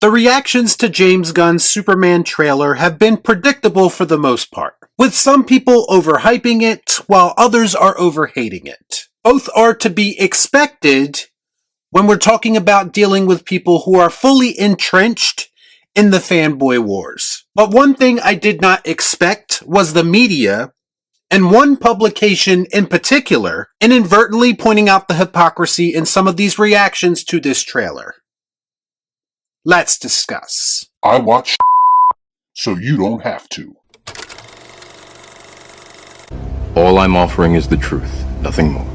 The reactions to James Gunn's Superman trailer have been predictable for the most part, with some people overhyping it while others are overhating it. Both are to be expected when we're talking about dealing with people who are fully entrenched in the fanboy wars. But one thing I did not expect was the media, and one publication in particular, inadvertently pointing out the hypocrisy in some of these reactions to this trailer. Let's discuss. I watch so you don't have to. All I'm offering is the truth, nothing more.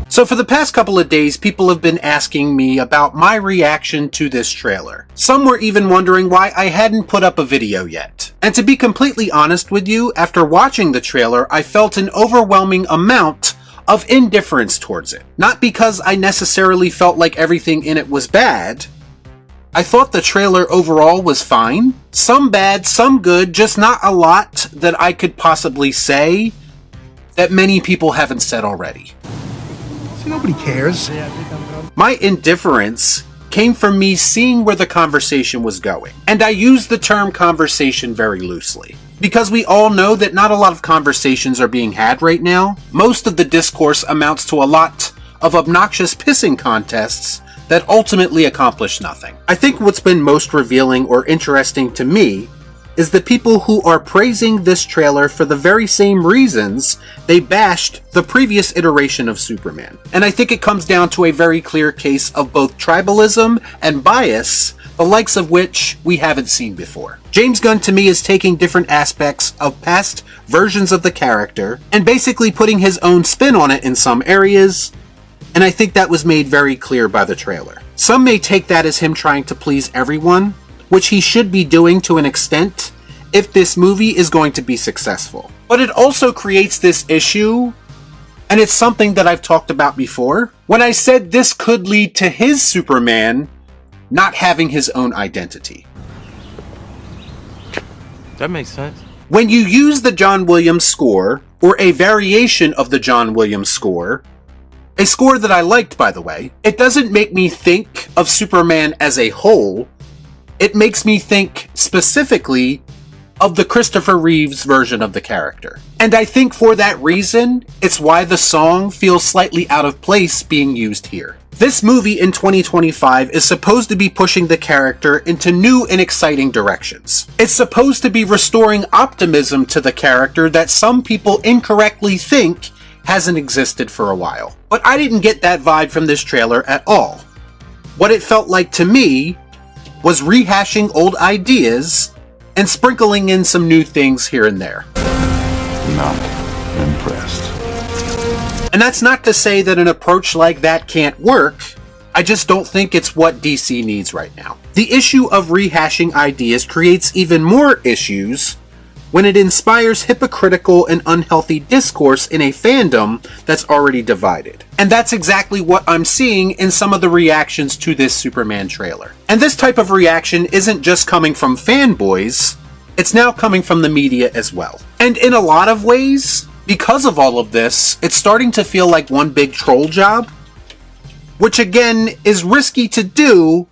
So for the past couple of days, people have been asking me about my reaction to this trailer. Some were even wondering why I hadn't put up a video yet. And to be completely honest with you, after watching the trailer, I felt an overwhelming amount of indifference towards it. Not because I necessarily felt like everything in it was bad. I thought the trailer overall was fine. Some bad, some good, just not a lot that I could possibly say that many people haven't said already. See, nobody cares. My indifference came from me seeing where the conversation was going. And I use the term conversation very loosely, because we all know that not a lot of conversations are being had right now. Most of the discourse amounts to a lot of obnoxious pissing contests that ultimately accomplish nothing. I think what's been most revealing or interesting to me is the people who are praising this trailer for the very same reasons they bashed the previous iteration of Superman. And I think it comes down to a very clear case of both tribalism and bias, the likes of which we haven't seen before. James Gunn to me is taking different aspects of past versions of the character and basically putting his own spin on it in some areas, and I think that was made very clear by the trailer. Some may take that as him trying to please everyone, which he should be doing to an extent if this movie is going to be successful. But it also creates this issue, and it's something that I've talked about before, when I said this could lead to his Superman not having his own identity. That makes sense. When you use the John Williams score, or a variation of the John Williams score, a score that I liked, by the way, it doesn't make me think of Superman as a whole. It makes me think specifically of the Christopher Reeves version of the character. And I think for that reason, it's why the song feels slightly out of place being used here. This movie in 2025 is supposed to be pushing the character into new and exciting directions. It's supposed to be restoring optimism to the character that some people incorrectly think hasn't existed for a while. But I didn't get that vibe from this trailer at all. What it felt like to me was rehashing old ideas and sprinkling in some new things here and there. Not impressed. And that's not to say that an approach like that can't work. I just don't think it's what DC needs right now. The issue of rehashing ideas creates even more issues when it inspires hypocritical and unhealthy discourse in a fandom that's already divided. And that's exactly what I'm seeing in some of the reactions to this Superman trailer. And this type of reaction isn't just coming from fanboys, it's now coming from the media as well. And in a lot of ways, because of all of this, it's starting to feel like one big troll job, which again is risky to do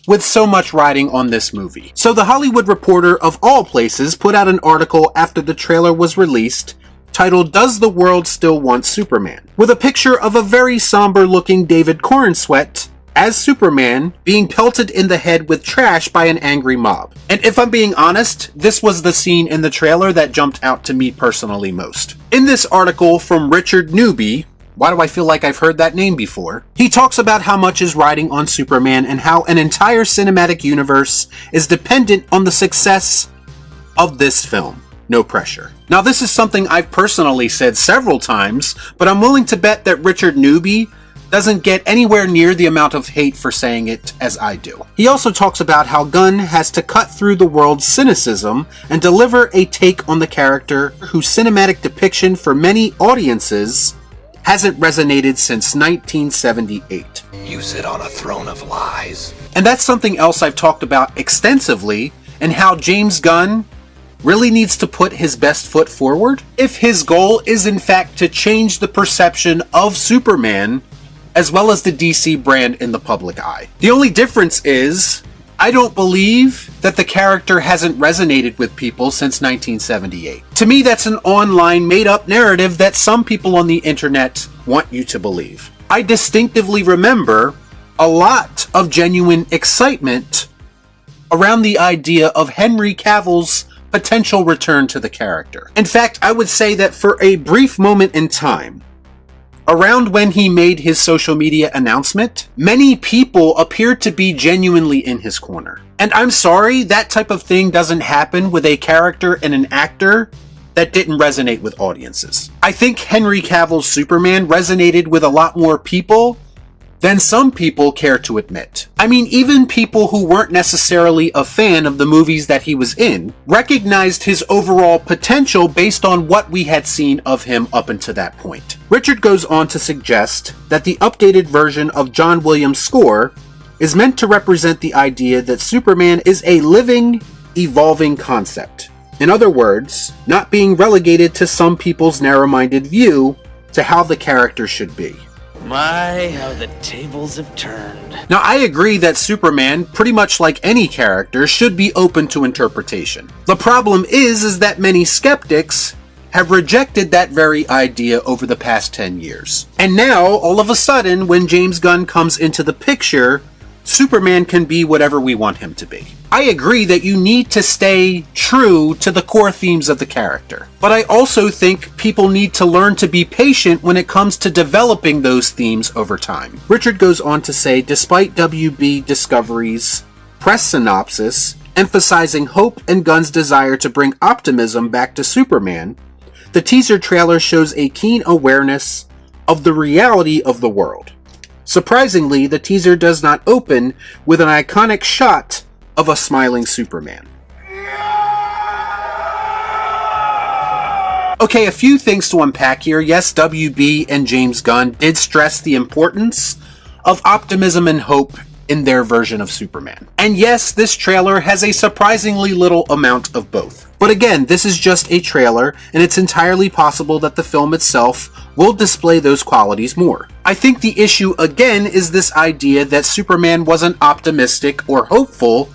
with so much riding on this movie. So The Hollywood Reporter, of all places, put out an article after the trailer was released titled, "Does the World Still Want Superman?" with a picture of a very somber-looking David Corenswet as Superman being pelted in the head with trash by an angry mob. And if I'm being honest, this was the scene in the trailer that jumped out to me personally most. In this article from Richard Newby, why do I feel like I've heard that name before? He talks about how much is riding on Superman and how an entire cinematic universe is dependent on the success of this film. No pressure. Now, this is something I've personally said several times, but I'm willing to bet that Richard Newby doesn't get anywhere near the amount of hate for saying it as I do. He also talks about how Gunn has to cut through the world's cynicism and deliver a take on the character whose cinematic depiction for many audiences hasn't resonated since 1978. You sit on a throne of lies. And that's something else I've talked about extensively, and how James Gunn really needs to put his best foot forward if his goal is in fact to change the perception of Superman as well as the DC brand in the public eye. The only difference is I don't believe that the character hasn't resonated with people since 1978. To me, that's an online made-up narrative that some people on the internet want you to believe. I distinctively remember a lot of genuine excitement around the idea of Henry Cavill's potential return to the character. In fact, I would say that for a brief moment in time, around when he made his social media announcement, many people appeared to be genuinely in his corner. And I'm sorry, that type of thing doesn't happen with a character and an actor that didn't resonate with audiences. I think Henry Cavill's Superman resonated with a lot more people than some people care to admit. I mean, even people who weren't necessarily a fan of the movies that he was in recognized his overall potential based on what we had seen of him up until that point. Richard goes on to suggest that the updated version of John Williams' score is meant to represent the idea that Superman is a living, evolving concept. In other words, not being relegated to some people's narrow-minded view to how the character should be. My, how the tables have turned. Now, I agree that Superman, pretty much like any character, should be open to interpretation. The problem is that many skeptics have rejected that very idea over the past 10 years. And now, all of a sudden, when James Gunn comes into the picture, Superman can be whatever we want him to be. I agree that you need to stay true to the core themes of the character, but I also think people need to learn to be patient when it comes to developing those themes over time. Richard goes on to say, despite WB Discovery's press synopsis emphasizing hope and Gunn's desire to bring optimism back to Superman, the teaser trailer shows a keen awareness of the reality of the world. Surprisingly, the teaser does not open with an iconic shot of a smiling Superman. Okay, a few things to unpack here. Yes, WB and James Gunn did stress the importance of optimism and hope in their version of Superman. And yes, this trailer has a surprisingly little amount of both. But again, this is just a trailer, and it's entirely possible that the film itself will display those qualities more. I think the issue again is this idea that Superman wasn't optimistic or hopeful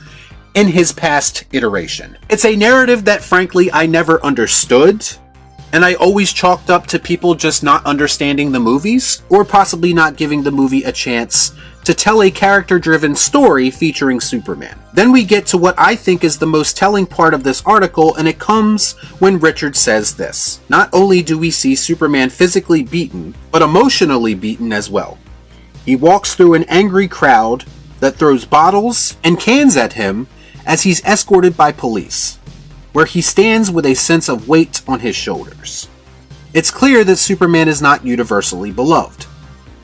in his past iteration. It's a narrative that frankly I never understood, and I always chalked up to people just not understanding the movies, or possibly not giving the movie a chance to tell a character-driven story featuring Superman. Then we get to what I think is the most telling part of this article, and it comes when Richard says this. Not only do we see Superman physically beaten, but emotionally beaten as well. He walks through an angry crowd that throws bottles and cans at him as he's escorted by police, where he stands with a sense of weight on his shoulders. It's clear that Superman is not universally beloved,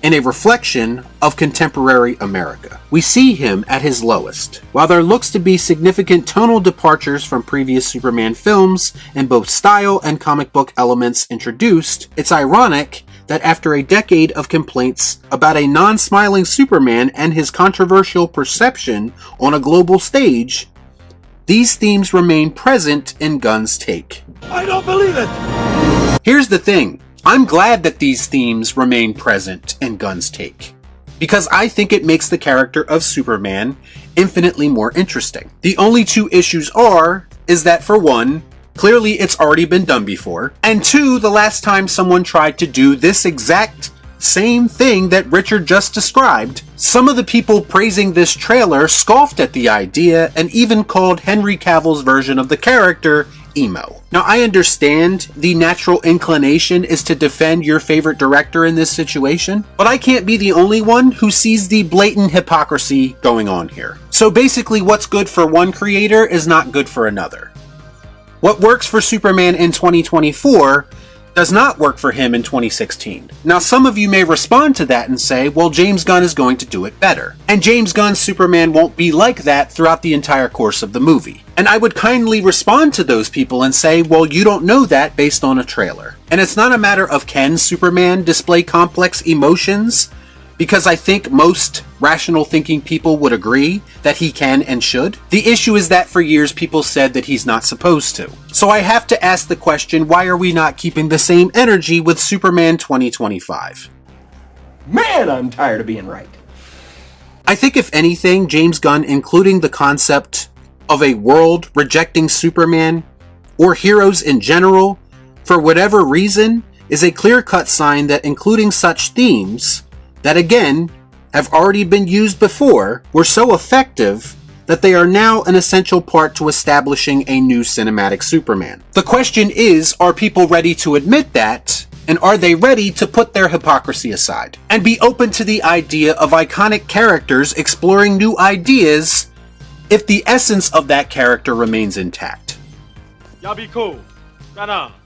and a reflection of contemporary America. We see him at his lowest. While there looks to be significant tonal departures from previous Superman films in both style and comic book elements introduced, it's ironic that after a decade of complaints about a non-smiling Superman and his controversial perception on a global stage, these themes remain present in Gunn's take. I don't believe it! Here's the thing. I'm glad that these themes remain present in Gunn's take, because I think it makes the character of Superman infinitely more interesting. The only two issues is that for one, clearly it's already been done before, and two, the last time someone tried to do this exact same thing that Richard just described, some of the people praising this trailer scoffed at the idea and even called Henry Cavill's version of the character emo. Now, I understand the natural inclination is to defend your favorite director in this situation, but I can't be the only one who sees the blatant hypocrisy going on here. So basically, what's good for one creator is not good for another. What works for Superman in 2024 does not work for him in 2016. Now, some of you may respond to that and say, well, James Gunn is going to do it better. And James Gunn's Superman won't be like that throughout the entire course of the movie. And I would kindly respond to those people and say, well, you don't know that based on a trailer. And it's not a matter of can Superman display complex emotions, because I think most rational thinking people would agree that he can and should. The issue is that for years people said that he's not supposed to. So I have to ask the question, why are we not keeping the same energy with Superman 2025? Man, I'm tired of being right. I think if anything, James Gunn including the concept of a world rejecting Superman, or heroes in general, for whatever reason, is a clear-cut sign that including such themes, that again, have already been used before, were so effective that they are now an essential part to establishing a new cinematic Superman. The question is, are people ready to admit that? And are they ready to put their hypocrisy aside and be open to the idea of iconic characters exploring new ideas if the essence of that character remains intact? Y'all be cool. Shut up.